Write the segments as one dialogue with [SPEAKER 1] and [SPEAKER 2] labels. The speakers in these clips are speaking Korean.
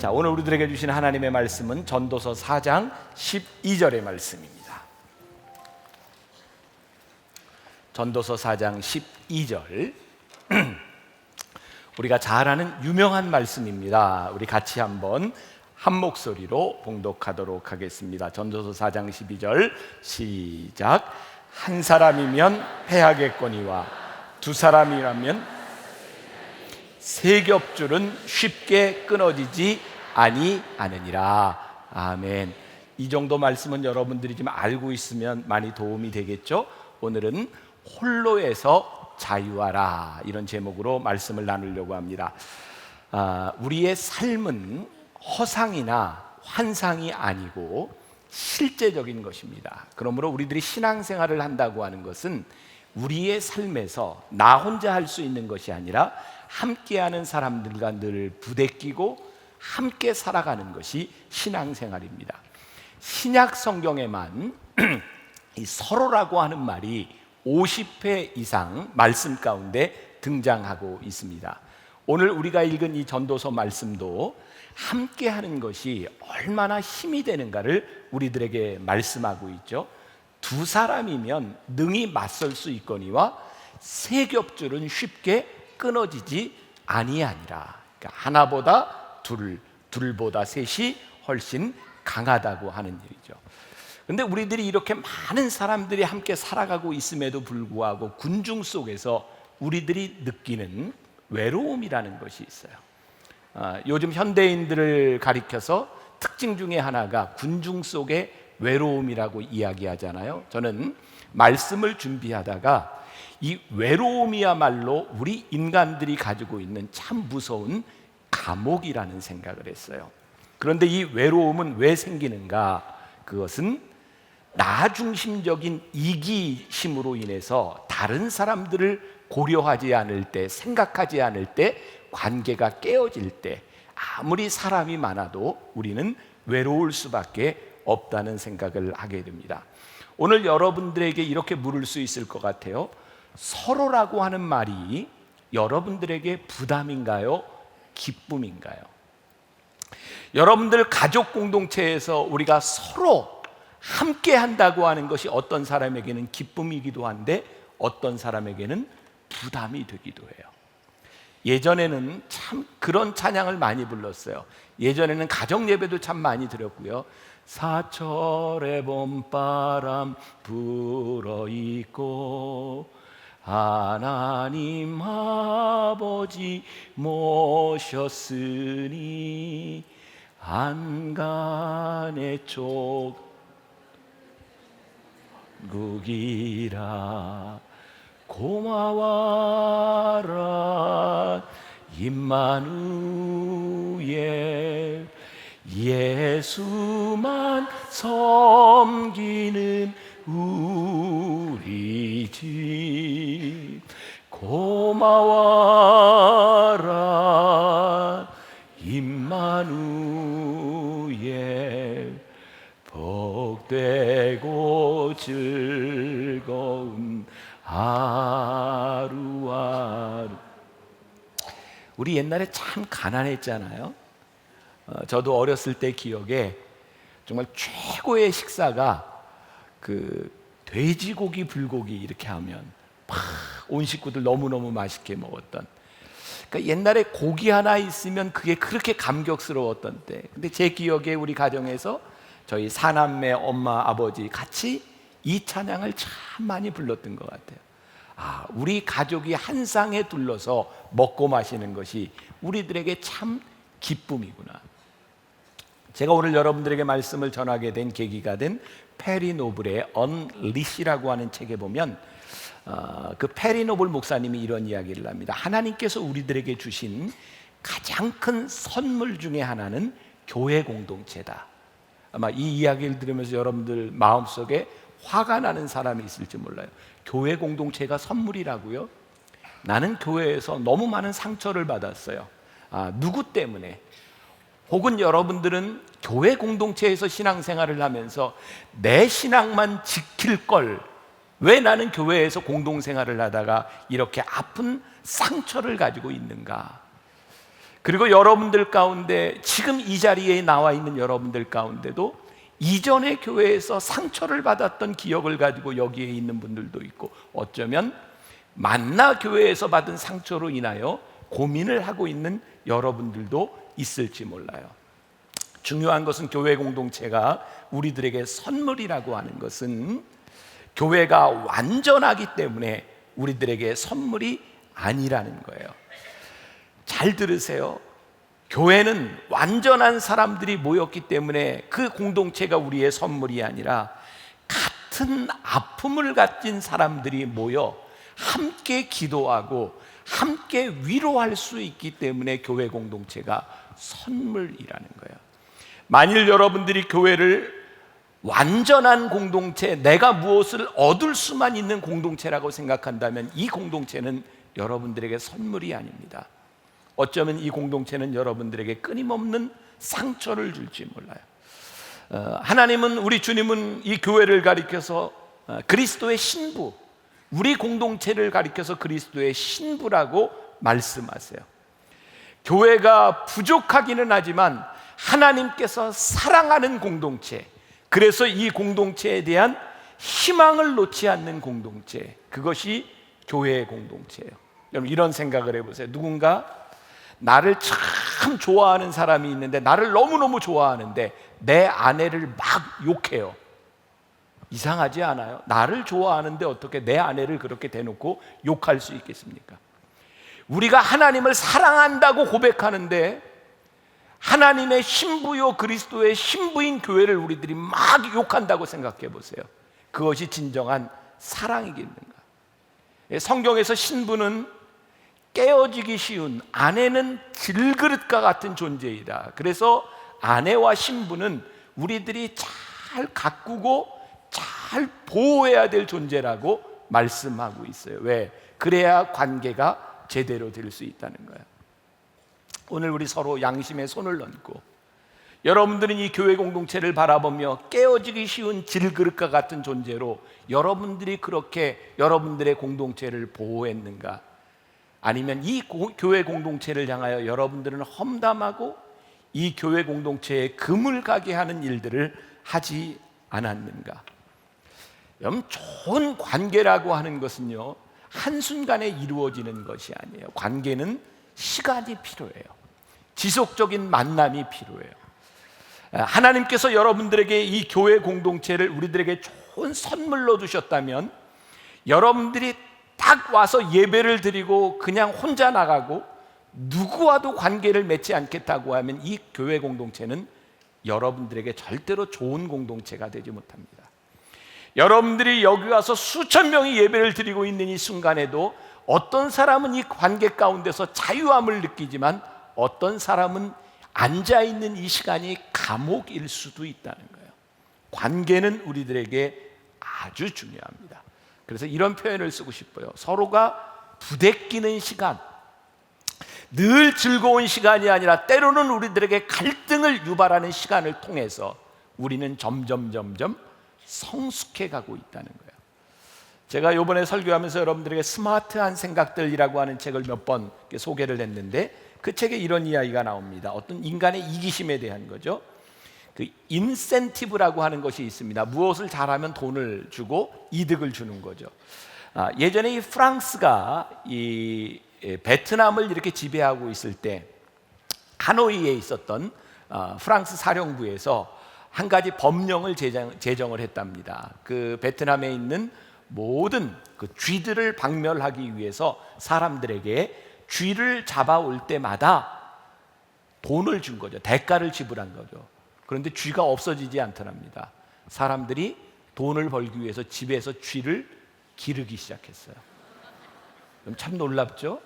[SPEAKER 1] 자, 오늘 우리들에게 주신 하나님의 말씀은 전도서 4장 12절의 말씀입니다. 전도서 4장 12절 우리가 잘 아는 유명한 말씀입니다. 우리 같이 한번 한 목소리로 봉독하도록 하겠습니다. 전도서 4장 12절 시작. 한 사람이면 패하겠거니와 두 사람이라면 세 겹줄은 쉽게 끊어지지 아니하느니라. 아멘. 이 정도 말씀은 여러분들이 좀 알고 있으면 많이 도움이 되겠죠? 오늘은 홀로에서 자유하라, 이런 제목으로 말씀을 나누려고 합니다. 우리의 삶은 허상이나 환상이 아니고 실제적인 것입니다. 그러므로 우리들이 신앙생활을 한다고 하는 것은 우리의 삶에서 나 혼자 할 수 있는 것이 아니라 함께하는 사람들과 늘 부대끼고 함께 살아가는 것이 신앙생활입니다. 신약 성경에만 이 서로라고 하는 말이 50회 이상 말씀 가운데 등장하고 있습니다. 오늘 우리가 읽은 이 전도서 말씀도 함께하는 것이 얼마나 힘이 되는가를 우리들에게 말씀하고 있죠. 두 사람이면 능히 맞설 수 있거니와 세 겹줄은 쉽게 끊어지지 아니하니라. 그러니까 하나보다 둘보다 셋이 훨씬 강하다고 하는 일이죠. 그런데 우리들이 이렇게 많은 사람들이 함께 살아가고 있음에도 불구하고 군중 속에서 우리들이 느끼는 외로움이라는 것이 있어요. 요즘 현대인들을 가리켜서 특징 중에 하나가 군중 속의 외로움이라고 이야기하잖아요. 저는 말씀을 준비하다가 이 외로움이야말로 우리 인간들이 가지고 있는 참 무서운 감옥이라는 생각을 했어요. 그런데 이 외로움은 왜 생기는가? 그것은 나 중심적인 이기심으로 인해서 다른 사람들을 고려하지 않을 때, 생각하지 않을 때, 관계가 깨어질 때 아무리 사람이 많아도 우리는 외로울 수밖에 없다는 생각을 하게 됩니다. 오늘 여러분들에게 이렇게 물을 수 있을 것 같아요. 서로라고 하는 말이 여러분들에게 부담인가요? 기쁨인가요? 여러분들 가족 공동체에서 우리가 서로 함께 한다고 하는 것이 어떤 사람에게는 기쁨이기도 한데 어떤 사람에게는 부담이 되기도 해요. 예전에는 참 그런 찬양을 많이 불렀어요. 예전에는 가정 예배도 참 많이 드렸고요. 사철의 봄바람 불어있고 하나님 아버지 모셨으니 안간의 족국이라 고마워라 임마누엘 예수만 섬기는 우리 집 고마워라 임마누엘 복되고 즐거운 하루하루. 우리 옛날에 참 가난했잖아요. 저도 어렸을 때 기억에 정말 최고의 식사가 그 돼지고기 불고기 이렇게 하면 막 온 식구들 너무너무 맛있게 먹었던, 그러니까 옛날에 고기 하나 있으면 그게 그렇게 감격스러웠던 때. 근데 제 기억에 우리 가정에서 저희 사남매 엄마 아버지 같이 이 찬양을 참 많이 불렀던 것 같아요. 우리 가족이 한 쌍에 둘러서 먹고 마시는 것이 우리들에게 참 기쁨이구나. 제가 오늘 여러분들에게 말씀을 전하게 된 계기가 된 페리 노블의 언리시라고 하는 책에 보면 그 페리 노블 목사님이 이런 이야기를 합니다. 하나님께서 우리들에게 주신 가장 큰 선물 중에 하나는 교회 공동체다. 아마 이 이야기를 들으면서 여러분들 마음속에 화가 나는 사람이 있을지 몰라요. 교회 공동체가 선물이라고요? 나는 교회에서 너무 많은 상처를 받았어요. 누구 때문에? 혹은 여러분들은 교회 공동체에서 신앙생활을 하면서 내 신앙만 지킬 걸, 왜 나는 교회에서 공동생활을 하다가 이렇게 아픈 상처를 가지고 있는가? 그리고 여러분들 가운데 지금 이 자리에 나와 있는 여러분들 가운데도 이전의 교회에서 상처를 받았던 기억을 가지고 여기에 있는 분들도 있고, 어쩌면 만나 교회에서 받은 상처로 인하여 고민을 하고 있는 여러분들도 있을지 몰라요. 중요한 것은 교회 공동체가 우리들에게 선물이라고 하는 것은 교회가 완전하기 때문에 우리들에게 선물이 아니라는 거예요. 잘 들으세요. 교회는 완전한 사람들이 모였기 때문에 그 공동체가 우리의 선물이 아니라 같은 아픔을 가진 사람들이 모여 함께 기도하고 함께 위로할 수 있기 때문에 교회 공동체가 선물이라는 거예요. 만일 여러분들이 교회를 완전한 공동체, 내가 무엇을 얻을 수만 있는 공동체라고 생각한다면 이 공동체는 여러분들에게 선물이 아닙니다. 어쩌면 이 공동체는 여러분들에게 끊임없는 상처를 줄지 몰라요. 하나님은, 우리 주님은 이 교회를 가리켜서 그리스도의 신부, 우리 공동체를 가리켜서 그리스도의 신부라고 말씀하세요. 교회가 부족하기는 하지만 하나님께서 사랑하는 공동체, 그래서 이 공동체에 대한 희망을 놓지 않는 공동체, 그것이 교회의 공동체예요. 여러분, 이런 생각을 해보세요. 누군가 나를 참 좋아하는 사람이 있는데, 나를 너무너무 좋아하는데 내 아내를 막 욕해요. 이상하지 않아요? 나를 좋아하는데 어떻게 내 아내를 그렇게 대놓고 욕할 수 있겠습니까? 우리가 하나님을 사랑한다고 고백하는데 하나님의 신부요 그리스도의 신부인 교회를 우리들이 막 욕한다고 생각해 보세요. 그것이 진정한 사랑이겠는가? 성경에서 신부는 깨어지기 쉬운, 아내는 질그릇과 같은 존재이다. 그래서 아내와 신부는 우리들이 잘 가꾸고 잘 보호해야 될 존재라고 말씀하고 있어요. 왜? 그래야 관계가 제대로 될 수 있다는 거예요. 오늘 우리 서로 양심에 손을 얹고, 여러분들은 이 교회 공동체를 바라보며 깨어지기 쉬운 질그릇과 같은 존재로 여러분들이 그렇게 여러분들의 공동체를 보호했는가? 아니면 이 교회 공동체를 향하여 여러분들은 험담하고 이 교회 공동체에 금을 가게 하는 일들을 하지 않았는가? 여러분, 좋은 관계라고 하는 것은요, 한순간에 이루어지는 것이 아니에요. 관계는 시간이 필요해요. 지속적인 만남이 필요해요. 하나님께서 여러분들에게 이 교회 공동체를 우리들에게 좋은 선물로 주셨다면, 여러분들이 딱 와서 예배를 드리고 그냥 혼자 나가고 누구와도 관계를 맺지 않겠다고 하면 이 교회 공동체는 여러분들에게 절대로 좋은 공동체가 되지 못합니다. 여러분들이 여기 와서 수천 명이 예배를 드리고 있는 이 순간에도 어떤 사람은 이 관계 가운데서 자유함을 느끼지만 어떤 사람은 앉아있는 이 시간이 감옥일 수도 있다는 거예요. 관계는 우리들에게 아주 중요합니다. 그래서 이런 표현을 쓰고 싶어요. 서로가 부대끼는 시간, 늘 즐거운 시간이 아니라 때로는 우리들에게 갈등을 유발하는 시간을 통해서 우리는 점점 성숙해 가고 있다는 거예요. 제가 이번에 설교하면서 여러분들에게 스마트한 생각들이라고 하는 책을 몇 번 소개를 했는데, 그 책에 이런 이야기가 나옵니다. 어떤 인간의 이기심에 대한 거죠. 그 인센티브라고 하는 것이 있습니다. 무엇을 잘하면 돈을 주고 이득을 주는 거죠. 예전에 이 프랑스가 이 베트남을 이렇게 지배하고 있을 때 하노이에 있었던 프랑스 사령부에서 한 가지 법령을 제정을 했답니다. 그 베트남에 있는 모든 그 쥐들을 박멸하기 위해서 사람들에게 쥐를 잡아올 때마다 돈을 준 거죠. 대가를 지불한 거죠. 그런데 쥐가 없어지지 않더랍니다. 사람들이 돈을 벌기 위해서 집에서 쥐를 기르기 시작했어요. 참 놀랍죠?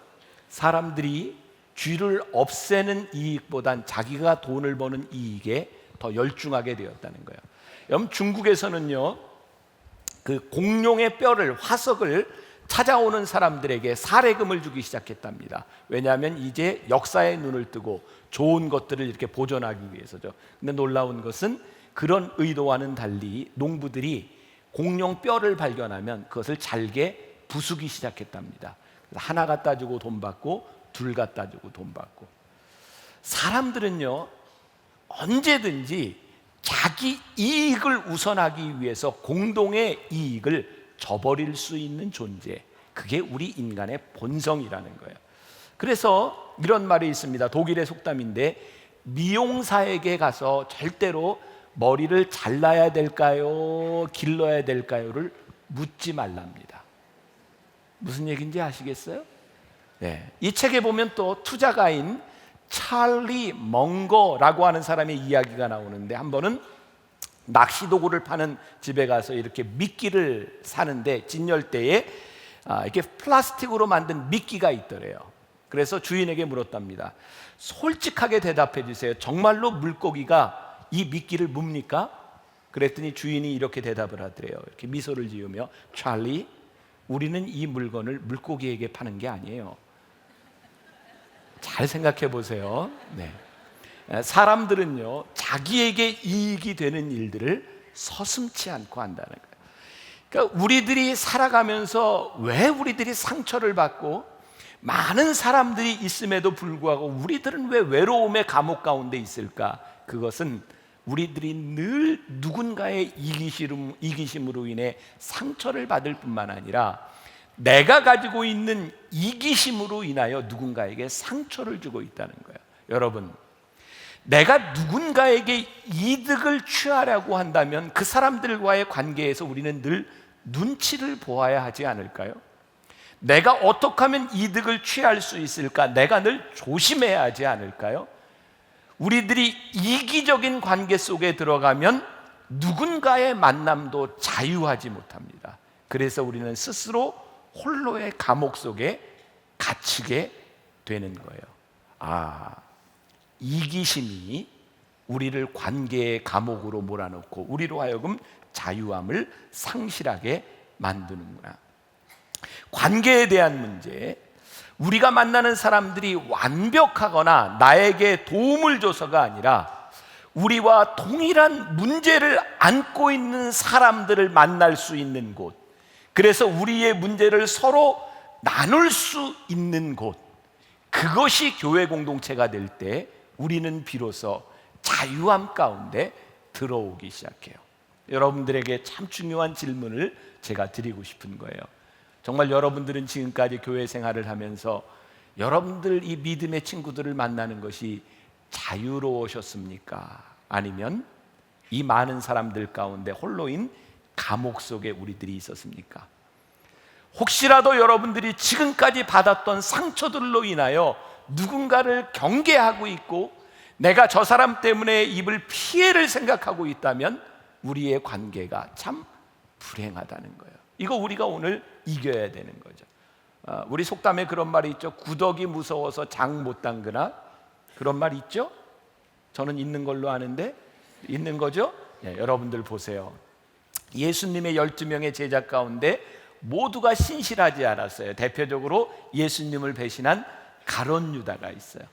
[SPEAKER 1] 사람들이 쥐를 없애는 이익보단 자기가 돈을 버는 이익에 더 열중하게 되었다는 거예요. 여러분, 중국에서는요, 그 공룡의 뼈를, 화석을 찾아오는 사람들에게 사례금을 주기 시작했답니다. 왜냐하면 이제 역사의 눈을 뜨고 좋은 것들을 이렇게 보존하기 위해서죠. 근데 놀라운 것은 그런 의도와는 달리 농부들이 공룡 뼈를 발견하면 그것을 잘게 부수기 시작했답니다. 그래서 하나 갖다 주고 돈 받고, 둘 갖다 주고 돈 받고. 사람들은요, 언제든지 자기 이익을 우선하기 위해서 공동의 이익을 저버릴 수 있는 존재, 그게 우리 인간의 본성이라는 거예요. 그래서 이런 말이 있습니다. 독일의 속담인데, 미용사에게 가서 절대로 머리를 잘라야 될까요? 길러야 될까요?를 묻지 말랍니다. 무슨 얘기인지 아시겠어요? 네. 이 책에 보면 또 투자가인 찰리 멍거라고 하는 사람의 이야기가 나오는데, 한 번은 낚시 도구를 파는 집에 가서 이렇게 미끼를 사는데 진열대에 이렇게 플라스틱으로 만든 미끼가 있더래요. 그래서 주인에게 물었답니다. 솔직하게 대답해 주세요. 정말로 물고기가 이 미끼를 뭅니까? 그랬더니 주인이 이렇게 대답을 하더래요. 이렇게 미소를 지으며, 찰리, 우리는 이 물건을 물고기에게 파는 게 아니에요. 잘 생각해 보세요. 네. 사람들은요, 자기에게 이익이 되는 일들을 서슴지 않고 한다는 거예요. 그러니까 우리들이 살아가면서 왜 우리들이 상처를 받고 많은 사람들이 있음에도 불구하고 우리들은 왜 외로움의 감옥 가운데 있을까? 그것은 우리들이 늘 누군가의 이기심으로 인해 상처를 받을 뿐만 아니라 내가 가지고 있는 이기심으로 인하여 누군가에게 상처를 주고 있다는 거예요. 여러분, 내가 누군가에게 이득을 취하려고 한다면 그 사람들과의 관계에서 우리는 늘 눈치를 보아야 하지 않을까요? 내가 어떻게 하면 이득을 취할 수 있을까? 내가 늘 조심해야 하지 않을까요? 우리들이 이기적인 관계 속에 들어가면 누군가의 만남도 자유하지 못합니다. 그래서 우리는 스스로 홀로의 감옥 속에 갇히게 되는 거예요. 이기심이 우리를 관계의 감옥으로 몰아넣고 우리로 하여금 자유함을 상실하게 만드는구나. 관계에 대한 문제, 우리가 만나는 사람들이 완벽하거나 나에게 도움을 줘서가 아니라 우리와 동일한 문제를 안고 있는 사람들을 만날 수 있는 곳, 그래서 우리의 문제를 서로 나눌 수 있는 곳, 그것이 교회 공동체가 될 때 우리는 비로소 자유함 가운데 들어오기 시작해요. 여러분들에게 참 중요한 질문을 제가 드리고 싶은 거예요. 정말 여러분들은 지금까지 교회 생활을 하면서 여러분들 이 믿음의 친구들을 만나는 것이 자유로우셨습니까? 아니면 이 많은 사람들 가운데 홀로인 감옥 속에 우리들이 있었습니까? 혹시라도 여러분들이 지금까지 받았던 상처들로 인하여 누군가를 경계하고 있고 내가 저 사람 때문에 입을 피해를 생각하고 있다면 우리의 관계가 참 불행하다는 거예요. 이거 우리가 오늘 이겨야 되는 거죠. 우리 속담에 그런 말이 있죠. 구더기 무서워서 장 못 담그나, 그런 말 있죠. 저는 있는 걸로 아는데 있는 거죠. 여러분들 보세요. 예수님의 12명의 제자 가운데 모두가 신실하지 않았어요. 대표적으로 예수님을 배신한 가룟 유다가 있어요.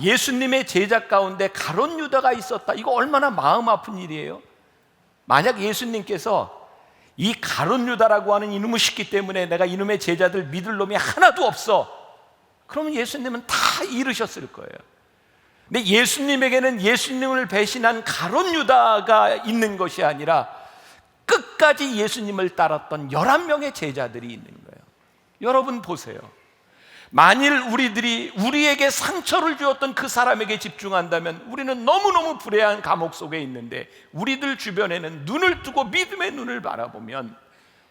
[SPEAKER 1] 예수님의 제자 가운데 가룟 유다가 있었다. 이거 얼마나 마음 아픈 일이에요. 만약 예수님께서 이 가룟 유다라고 하는 이놈의 시기 때문에 내가 이놈의 제자들 믿을 놈이 하나도 없어, 그러면 예수님은 다 잃으셨을 거예요. 근데 예수님에게는 예수님을 배신한 가룟 유다가 있는 것이 아니라 끝까지 예수님을 따랐던 11명의 제자들이 있는 거예요. 여러분 보세요. 만일 우리들이 우리에게 상처를 주었던 그 사람에게 집중한다면 우리는 너무너무 불행한 감옥 속에 있는데, 우리들 주변에는 눈을 뜨고 믿음의 눈을 바라보면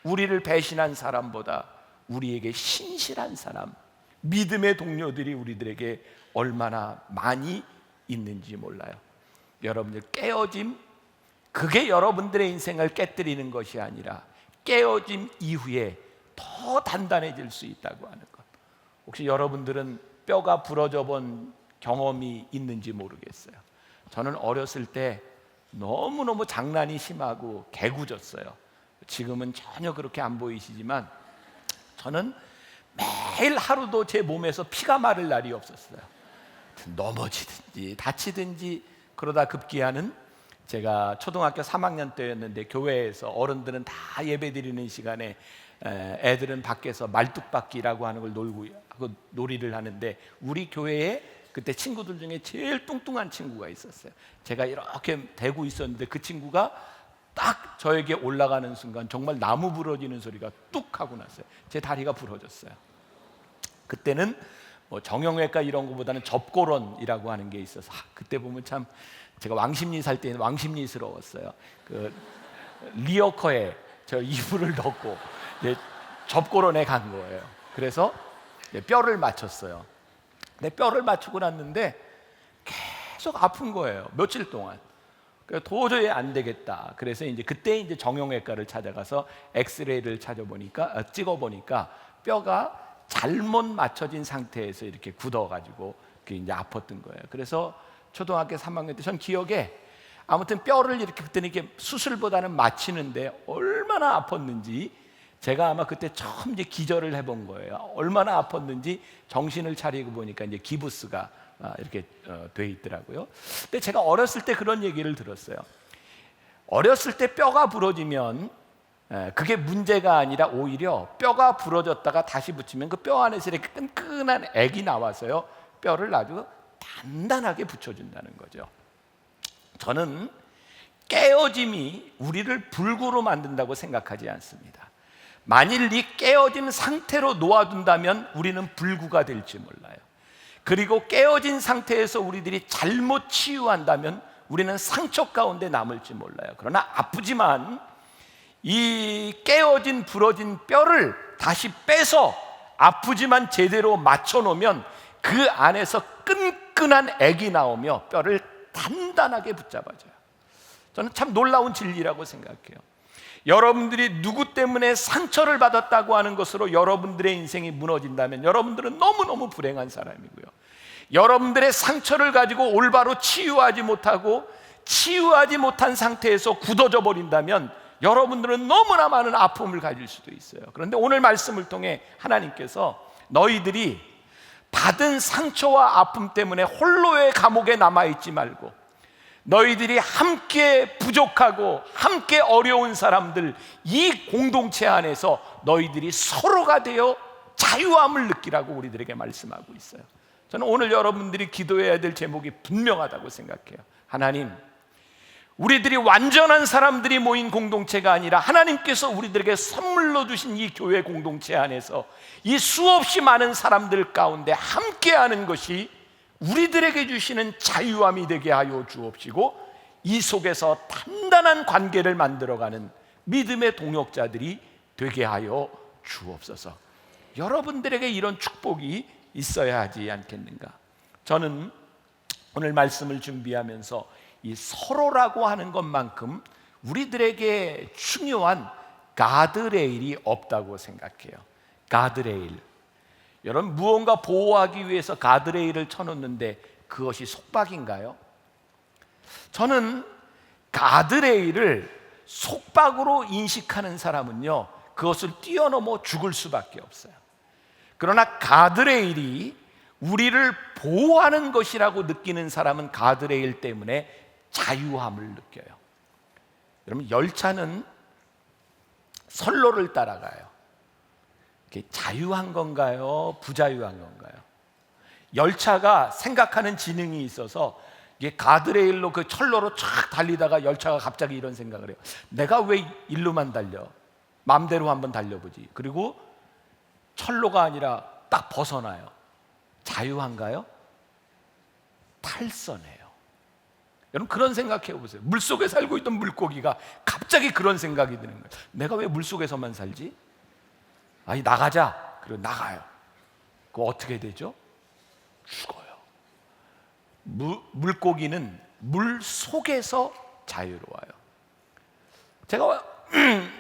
[SPEAKER 1] 우리를 배신한 사람보다 우리에게 신실한 사람, 믿음의 동료들이 우리들에게 얼마나 많이 있는지 몰라요. 여러분들 깨어짐, 그게 여러분들의 인생을 깨뜨리는 것이 아니라 깨어짐 이후에 더 단단해질 수 있다고 하는 것. 혹시 여러분들은 뼈가 부러져 본 경험이 있는지 모르겠어요. 저는 어렸을 때 너무너무 장난이 심하고 개구졌어요. 지금은 전혀 그렇게 안 보이시지만 저는 매일 하루도 제 몸에서 피가 마를 날이 없었어요. 넘어지든지 다치든지 그러다 급기야는, 제가 초등학교 3학년 때였는데 교회에서 어른들은 다 예배드리는 시간에 애들은 밖에서 말뚝박기라고 하는 걸 놀고 놀이를 하는데, 우리 교회에 그때 친구들 중에 제일 뚱뚱한 친구가 있었어요. 제가 이렇게 대고 있었는데 그 친구가 딱 저에게 올라가는 순간 정말 나무 부러지는 소리가 뚝 하고 났어요. 제 다리가 부러졌어요. 그때는 뭐 정형외과 이런 거보다는 접고론이라고 하는 게 있어서 그때 보면 참 제가 왕십리 살 때는 왕십리스러웠어요. 그 리어커에 저 이불을 넣고 접고론에 간 거예요. 그래서 뼈를 맞췄어요. 근데 뼈를 맞추고 났는데 계속 아픈 거예요. 며칠 동안. 그래서 도저히 안 되겠다. 그래서 이제 그때 이제 정형외과를 찾아가서 엑스레이를 찍어보니까 뼈가 잘못 맞춰진 상태에서 이렇게 굳어가지고 이제 아팠던 거예요. 그래서 초등학교 3학년 때 전 기억에 아무튼 뼈를 그때는 이렇게 수술보다는 맞히는데 얼마나 아팠는지 제가 아마 그때 처음 이제 기절을 해본 거예요. 얼마나 아팠는지 정신을 차리고 보니까 이제 기부스가 이렇게 돼 있더라고요. 근데 제가 어렸을 때 그런 얘기를 들었어요. 어렸을 때 뼈가 부러지면 그게 문제가 아니라 오히려 뼈가 부러졌다가 다시 붙이면 그 뼈 안에서 이렇게 끈끈한 액이 나와서요 뼈를 아주 단단하게 붙여준다는 거죠. 저는 깨어짐이 우리를 불구로 만든다고 생각하지 않습니다. 만일 이 깨어진 상태로 놓아둔다면 우리는 불구가 될지 몰라요. 그리고 깨어진 상태에서 우리들이 잘못 치유한다면 우리는 상처 가운데 남을지 몰라요. 그러나 아프지만 이 깨어진 부러진 뼈를 다시 빼서 아프지만 제대로 맞춰 놓으면 그 안에서 끈끈한 액이 나오며 뼈를 단단하게 붙잡아줘요. 저는 참 놀라운 진리라고 생각해요. 여러분들이 누구 때문에 상처를 받았다고 하는 것으로 여러분들의 인생이 무너진다면 여러분들은 너무너무 불행한 사람이고요. 여러분들의 상처를 가지고 올바로 치유하지 못하고 치유하지 못한 상태에서 굳어져 버린다면 여러분들은 너무나 많은 아픔을 가질 수도 있어요. 그런데 오늘 말씀을 통해 하나님께서 너희들이 받은 상처와 아픔 때문에 홀로의 감옥에 남아있지 말고 너희들이 함께 부족하고 함께 어려운 사람들 이 공동체 안에서 너희들이 서로가 되어 자유함을 느끼라고 우리들에게 말씀하고 있어요. 저는 오늘 여러분들이 기도해야 될 제목이 분명하다고 생각해요. 하나님, 우리들이 완전한 사람들이 모인 공동체가 아니라 하나님께서 우리들에게 선물로 주신 이 교회 공동체 안에서 이 수없이 많은 사람들 가운데 함께하는 것이 우리들에게 주시는 자유함이 되게 하여 주옵시고 이 속에서 단단한 관계를 만들어가는 믿음의 동역자들이 되게 하여 주옵소서. 여러분들에게 이런 축복이 있어야 하지 않겠는가? 저는 오늘 말씀을 준비하면서 이 서로라고 하는 것만큼 우리들에게 중요한 가드레일이 없다고 생각해요. 가드레일. 여러분, 무언가 보호하기 위해서 가드레일을 쳐놓는데 그것이 속박인가요? 저는 가드레일을 속박으로 인식하는 사람은요 그것을 뛰어넘어 죽을 수밖에 없어요. 그러나 가드레일이 우리를 보호하는 것이라고 느끼는 사람은 가드레일 때문에 자유함을 느껴요. 여러분, 열차는 선로를 따라가요. 자유한 건가요? 부자유한 건가요? 열차가 생각하는 지능이 있어서 이게 가드레일로 그 철로로 쫙 달리다가 열차가 갑자기 이런 생각을 해요. 내가 왜 일로만 달려? 마음대로 한번 달려보지. 그리고 철로가 아니라 딱 벗어나요. 자유한가요? 탈선해요. 여러분, 그런 생각해 보세요. 물속에 살고 있던 물고기가 갑자기 그런 생각이 드는 거예요. 내가 왜 물속에서만 살지? 아니, 나가자. 그리고 나가요. 그거 어떻게 되죠? 죽어요. 물고기는 물 속에서 자유로워요. 제가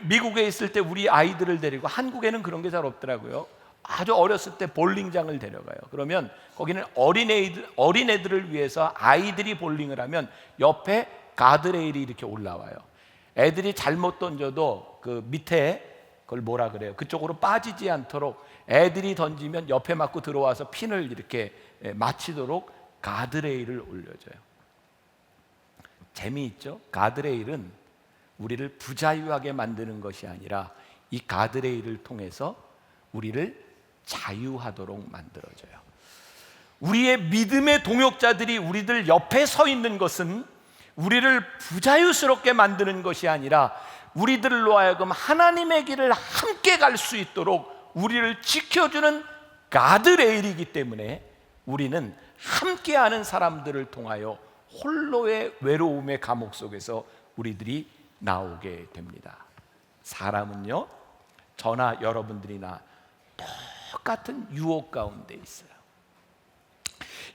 [SPEAKER 1] 미국에 있을 때 우리 아이들을 데리고, 한국에는 그런 게 잘 없더라고요. 아주 어렸을 때 볼링장을 데려가요. 그러면 거기는 어린애들을 위해서 아이들이 볼링을 하면 옆에 가드레일이 이렇게 올라와요. 애들이 잘못 던져도 그 밑에 그걸 뭐라 그래요? 그쪽으로 빠지지 않도록 애들이 던지면 옆에 맞고 들어와서 핀을 이렇게 맞히도록 가드레일을 올려줘요. 재미있죠? 가드레일은 우리를 부자유하게 만드는 것이 아니라 이 가드레일을 통해서 우리를 자유하도록 만들어줘요. 우리의 믿음의 동역자들이 우리들 옆에 서 있는 것은 우리를 부자유스럽게 만드는 것이 아니라 우리들로 하여금 하나님의 길을 함께 갈 수 있도록 우리를 지켜주는 가드레일이기 때문에 우리는 함께하는 사람들을 통하여 홀로의 외로움의 감옥 속에서 우리들이 나오게 됩니다. 사람은요, 저나 여러분들이나 똑같은 유혹 가운데 있어요.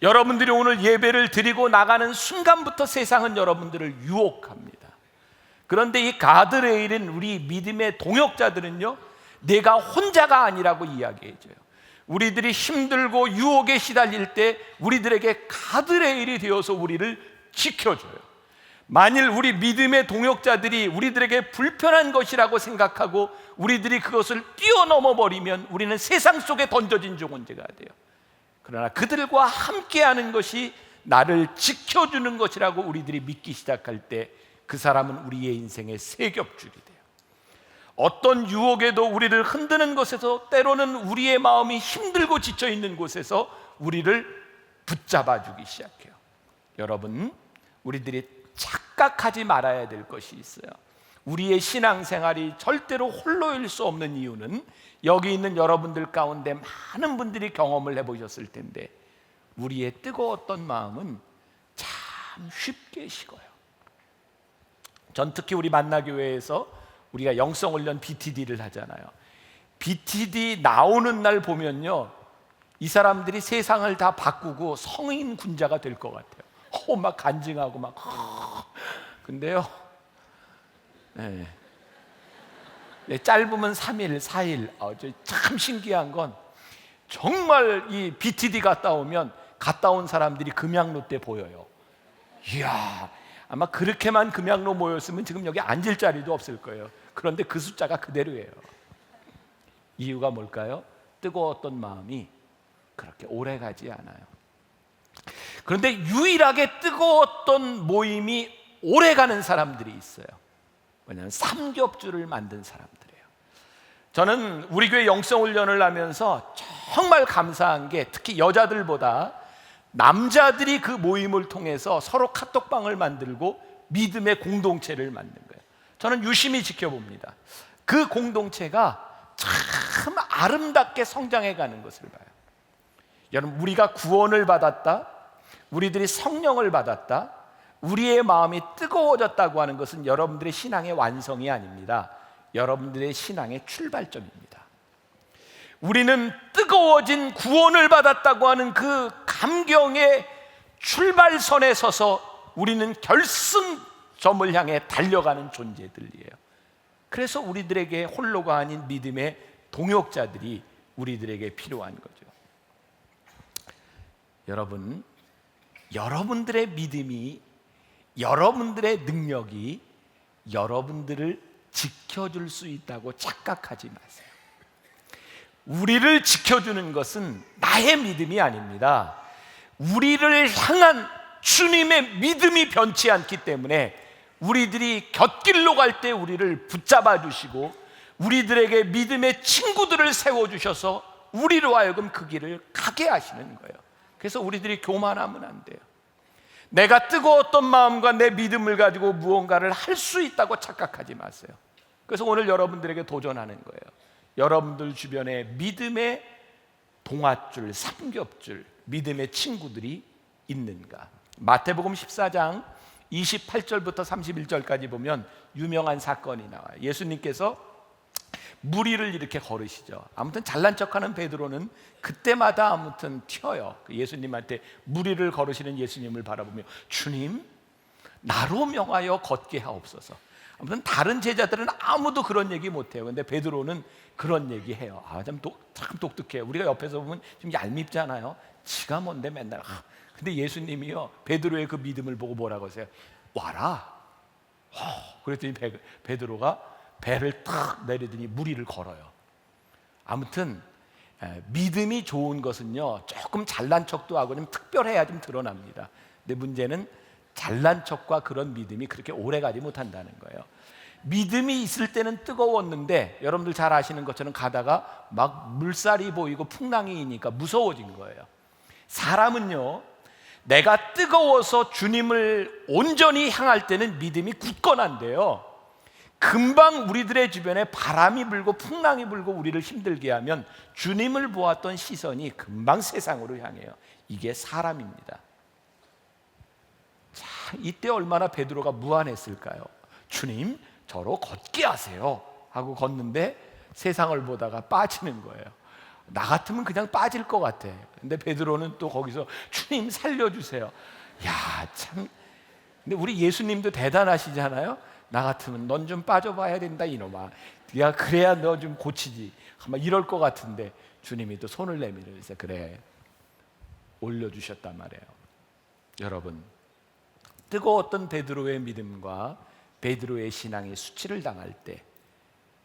[SPEAKER 1] 여러분들이 오늘 예배를 드리고 나가는 순간부터 세상은 여러분들을 유혹합니다. 그런데 이 가드레일은 우리 믿음의 동역자들은요, 내가 혼자가 아니라고 이야기해줘요. 우리들이 힘들고 유혹에 시달릴 때 우리들에게 가드레일이 되어서 우리를 지켜줘요. 만일 우리 믿음의 동역자들이 우리들에게 불편한 것이라고 생각하고 우리들이 그것을 뛰어넘어 버리면 우리는 세상 속에 던져진 존재가 돼요. 그러나 그들과 함께하는 것이 나를 지켜주는 것이라고 우리들이 믿기 시작할 때 그 사람은 우리의 인생의 세겹줄이 돼요. 어떤 유혹에도 우리를 흔드는 것에서, 때로는 우리의 마음이 힘들고 지쳐있는 곳에서 우리를 붙잡아주기 시작해요. 여러분, 우리들이 착각하지 말아야 될 것이 있어요. 우리의 신앙생활이 절대로 홀로일 수 없는 이유는 여기 있는 여러분들 가운데 많은 분들이 경험을 해보셨을 텐데 우리의 뜨거웠던 마음은 참 쉽게 식어요. 전 특히 우리 만나교회에서 우리가 영성훈련 BTD를 하잖아요. BTD 나오는 날 보면요, 이 사람들이 세상을 다 바꾸고 성인 군자가 될 것 같아요. 막 간증하고 막. 근데요, 네, 짧으면 3일, 4일. 참 신기한 건 정말 이 BTD 갔다 오면 갔다 온 사람들이 금양로 때 보여요. 이야, 아마 그렇게만 금양로 모였으면 지금 여기 앉을 자리도 없을 거예요. 그런데 그 숫자가 그대로예요. 이유가 뭘까요? 뜨거웠던 마음이 그렇게 오래 가지 않아요. 그런데 유일하게 뜨거웠던 모임이 오래 가는 사람들이 있어요. 왜냐하면 삼겹줄을 만든 사람들이에요. 저는 우리 교회 영성훈련을 하면서 정말 감사한 게 특히 여자들보다 남자들이 그 모임을 통해서 서로 카톡방을 만들고 믿음의 공동체를 만든 거예요. 저는 유심히 지켜봅니다. 그 공동체가 참 아름답게 성장해가는 것을 봐요. 여러분, 우리가 구원을 받았다, 우리들이 성령을 받았다, 우리의 마음이 뜨거워졌다고 하는 것은 여러분들의 신앙의 완성이 아닙니다. 여러분들의 신앙의 출발점입니다. 우리는 뜨거워진 구원을 받았다고 하는 그 감경의 출발선에 서서 우리는 결승점을 향해 달려가는 존재들이에요. 그래서 우리들에게 홀로가 아닌 믿음의 동역자들이 우리들에게 필요한 거죠. 여러분, 여러분들의 믿음이, 여러분들의 능력이 여러분들을 지켜줄 수 있다고 착각하지 마세요. 우리를 지켜주는 것은 나의 믿음이 아닙니다. 우리를 향한 주님의 믿음이 변치 않기 때문에 우리들이 곁길로 갈 때 우리를 붙잡아 주시고 우리들에게 믿음의 친구들을 세워주셔서 우리로 하여금 그 길을 가게 하시는 거예요. 그래서 우리들이 교만하면 안 돼요. 내가 뜨거웠던 마음과 내 믿음을 가지고 무언가를 할 수 있다고 착각하지 마세요. 그래서 오늘 여러분들에게 도전하는 거예요. 여러분들 주변에 믿음의 동아줄, 삼겹줄, 믿음의 친구들이 있는가? 마태복음 14장 28절부터 31절까지 보면 유명한 사건이 나와요. 예수님께서 무리를 이렇게 걸으시죠. 아무튼 잘난 척하는 베드로는 그때마다 아무튼 튀어요. 예수님한테 무리를 걸으시는 예수님을 바라보며 주님, 나로 명하여 걷게 하옵소서. 아무튼 다른 제자들은 아무도 그런 얘기 못해요. 근데 베드로는 그런 얘기 해요. 참 독특해요. 우리가 옆에서 보면 좀 얄밉잖아요. 지가 뭔데 맨날. 근데 예수님이요, 베드로의 그 믿음을 보고 뭐라고 하세요? 와라. 그랬더니 베드로가 배를 탁 내리더니 무리를 걸어요. 아무튼 믿음이 좋은 것은요, 조금 잘난 척도 하고 좀 특별해야 좀 드러납니다. 근데 문제는 잘난 척과 그런 믿음이 그렇게 오래 가지 못한다는 거예요. 믿음이 있을 때는 뜨거웠는데 여러분들 잘 아시는 것처럼 가다가 막 물살이 보이고 풍랑이니까 무서워진 거예요. 사람은요, 내가 뜨거워서 주님을 온전히 향할 때는 믿음이 굳건한데요, 금방 우리들의 주변에 바람이 불고 풍랑이 불고 우리를 힘들게 하면 주님을 보았던 시선이 금방 세상으로 향해요. 이게 사람입니다. 자, 이때 얼마나 베드로가 무안했을까요? 주님, 저로 걷게 하세요 하고 걷는데 세상을 보다가 빠지는 거예요. 나 같으면 그냥 빠질 것 같아. 근데 베드로는 또 거기서 주님 살려주세요. 야, 참. 근데 우리 예수님도 대단하시잖아요. 나 같으면 넌 좀 빠져봐야 된다 이놈아. 야, 그래야 너 좀 고치지. 아마 이럴 것 같은데 주님이 또 손을 내밀어서 그래, 올려주셨단 말이에요. 여러분, 뜨거웠던 베드로의 믿음과 베드로의 신앙이 수치를 당할 때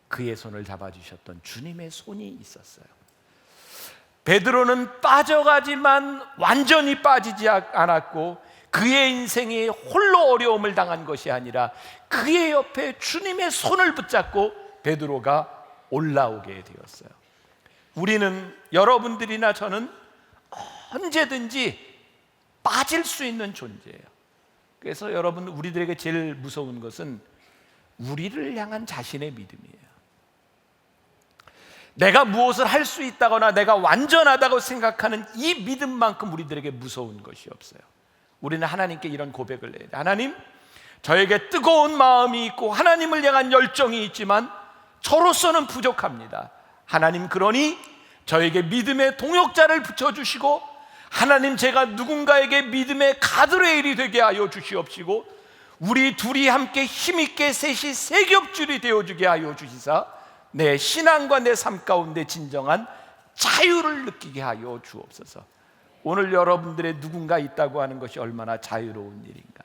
[SPEAKER 1] 그의 손을 잡아주셨던 주님의 손이 있었어요. 베드로는 빠져가지만 완전히 빠지지 않았고 그의 인생이 홀로 어려움을 당한 것이 아니라 그의 옆에 주님의 손을 붙잡고 베드로가 올라오게 되었어요. 우리는, 여러분들이나 저는 언제든지 빠질 수 있는 존재예요. 그래서 여러분, 우리들에게 제일 무서운 것은 우리를 향한 자신의 믿음이에요. 내가 무엇을 할 수 있다거나 내가 완전하다고 생각하는 이 믿음만큼 우리들에게 무서운 것이 없어요. 우리는 하나님께 이런 고백을 해야 돼요. 하나님, 저에게 뜨거운 마음이 있고 하나님을 향한 열정이 있지만 저로서는 부족합니다. 하나님, 그러니 저에게 믿음의 동역자를 붙여주시고 하나님, 제가 누군가에게 믿음의 가드레일이 되게 하여 주시옵시고 우리 둘이 함께 힘있게 셋이 세겹줄이 되어주게 하여 주시사 내 신앙과 내 삶 가운데 진정한 자유를 느끼게 하여 주옵소서. 오늘 여러분들의 누군가 있다고 하는 것이 얼마나 자유로운 일인가.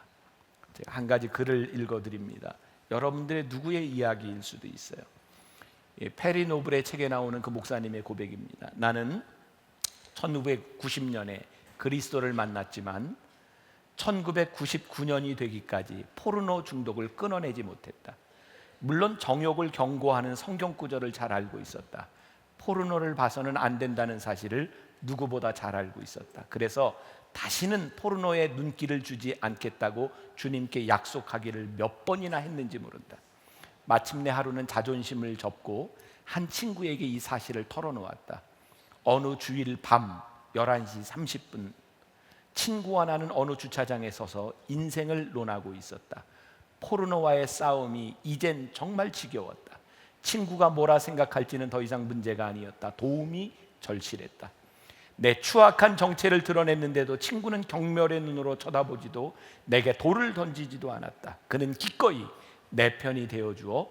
[SPEAKER 1] 제가 한 가지 글을 읽어드립니다. 여러분들의 누구의 이야기일 수도 있어요. 페리 노블의 책에 나오는 그 목사님의 고백입니다. 나는 1990년에 그리스도를 만났지만 1999년이 되기까지 포르노 중독을 끊어내지 못했다. 물론 정욕을 경고하는 성경 구절을 잘 알고 있었다. 포르노를 봐서는 안 된다는 사실을 누구보다 잘 알고 있었다. 그래서 다시는 포르노에 눈길을 주지 않겠다고 주님께 약속하기를 몇 번이나 했는지 모른다. 마침내 하루는 자존심을 접고 한 친구에게 이 사실을 털어놓았다. 어느 주일 밤 11시 30분 친구와 나는 어느 주차장에 서서 인생을 논하고 있었다. 포르노와의 싸움이 이젠 정말 지겨웠다. 친구가 뭐라 생각할지는 더 이상 문제가 아니었다. 도움이 절실했다. 내 추악한 정체를 드러냈는데도 친구는 경멸의 눈으로 쳐다보지도 내게 돌을 던지지도 않았다. 그는 기꺼이 내 편이 되어주어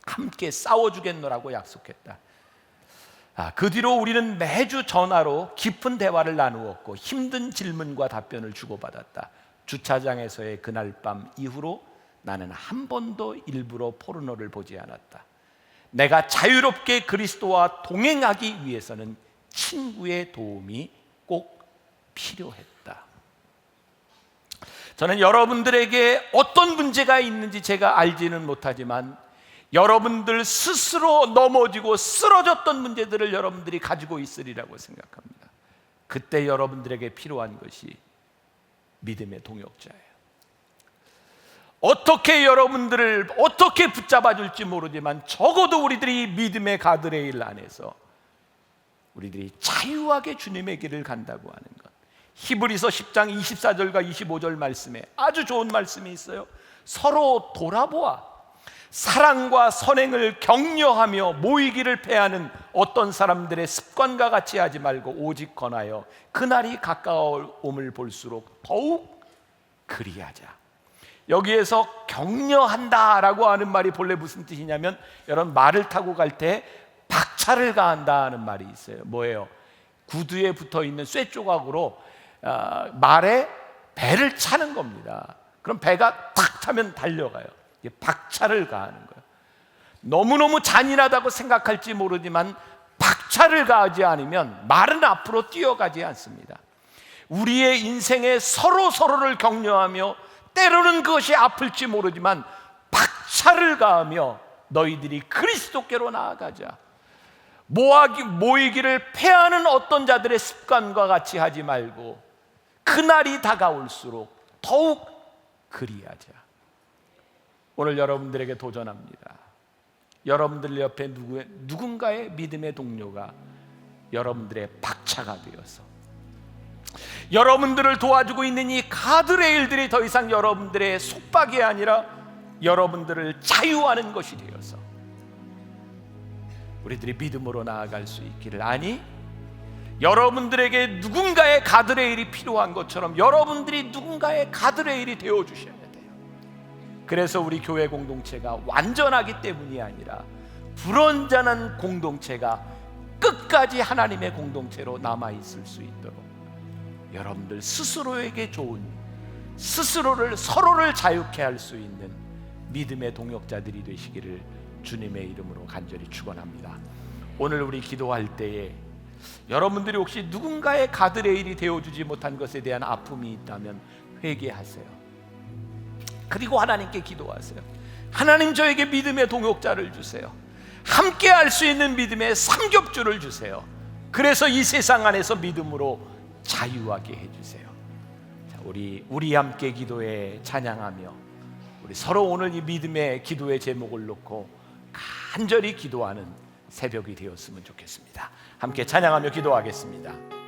[SPEAKER 1] 함께 싸워주겠노라고 약속했다. 그 뒤로 우리는 매주 전화로 깊은 대화를 나누었고 힘든 질문과 답변을 주고받았다. 주차장에서의 그날 밤 이후로 나는 한 번도 일부러 포르노를 보지 않았다. 내가 자유롭게 그리스도와 동행하기 위해서는 친구의 도움이 꼭 필요했다. 저는 여러분들에게 어떤 문제가 있는지 제가 알지는 못하지만 여러분들 스스로 넘어지고 쓰러졌던 문제들을 여러분들이 가지고 있으리라고 생각합니다. 그때 여러분들에게 필요한 것이 믿음의 동역자예요. 어떻게 여러분들을 어떻게 붙잡아 줄지 모르지만 적어도 우리들이 믿음의 가드레일 안에서 우리들이 자유하게 주님의 길을 간다고 하는 것. 히브리서 10장 24절과 25절 말씀에 아주 좋은 말씀이 있어요. 서로 돌아보아 사랑과 선행을 격려하며 모이기를 패하는 어떤 사람들의 습관과 같이 하지 말고 오직 권하여 그날이 가까움을 볼수록 더욱 그리하자. 여기에서 격려한다라고 하는 말이 본래 무슨 뜻이냐면, 여러분 말을 타고 갈 때 박차를 가한다는 말이 있어요. 뭐예요? 구두에 붙어있는 쇠 조각으로 말에 배를 차는 겁니다. 그럼 배가 탁 차면 달려가요. 이게 박차를 가하는 거예요. 너무너무 잔인하다고 생각할지 모르지만 박차를 가하지 않으면 말은 앞으로 뛰어가지 않습니다. 우리의 인생에 서로를 격려하며 때로는 그것이 아플지 모르지만 박차를 가하며 너희들이 그리스도께로 나아가자. 모이기를 패하는 어떤 자들의 습관과 같이 하지 말고 그날이 다가올수록 더욱 그리하자. 오늘 여러분들에게 도전합니다. 여러분들 옆에 누군가의 믿음의 동료가 여러분들의 박차가 되어서 여러분들을 도와주고 있는 이 가드레일들이 더 이상 여러분들의 속박이 아니라 여러분들을 자유하는 것이 되어서 우리들이 믿음으로 나아갈 수 있기를. 아니, 여러분들에게 누군가의 가드레일이 필요한 것처럼 여러분들이 누군가의 가드레일이 되어주셔야 돼요. 그래서 우리 교회 공동체가 완전하기 때문이 아니라 불완전한 공동체가 끝까지 하나님의 공동체로 남아있을 수 있도록 여러분들 스스로에게 좋은, 스스로를 서로를 자유케 할 수 있는 믿음의 동역자들이 되시기를 주님의 이름으로 간절히 축원합니다. 오늘 우리 기도할 때에 여러분들이 혹시 누군가의 가드레일이 되어주지 못한 것에 대한 아픔이 있다면 회개하세요. 그리고 하나님께 기도하세요. 하나님, 저에게 믿음의 동역자를 주세요. 함께 할 수 있는 믿음의 삼겹줄을 주세요. 그래서 이 세상 안에서 믿음으로 자유하게 해주세요. 자, 우리 함께 기도에 찬양하며 우리 서로 오늘 이 믿음의 기도의 제목을 놓고 간절히 기도하는 새벽이 되었으면 좋겠습니다. 함께 찬양하며 기도하겠습니다.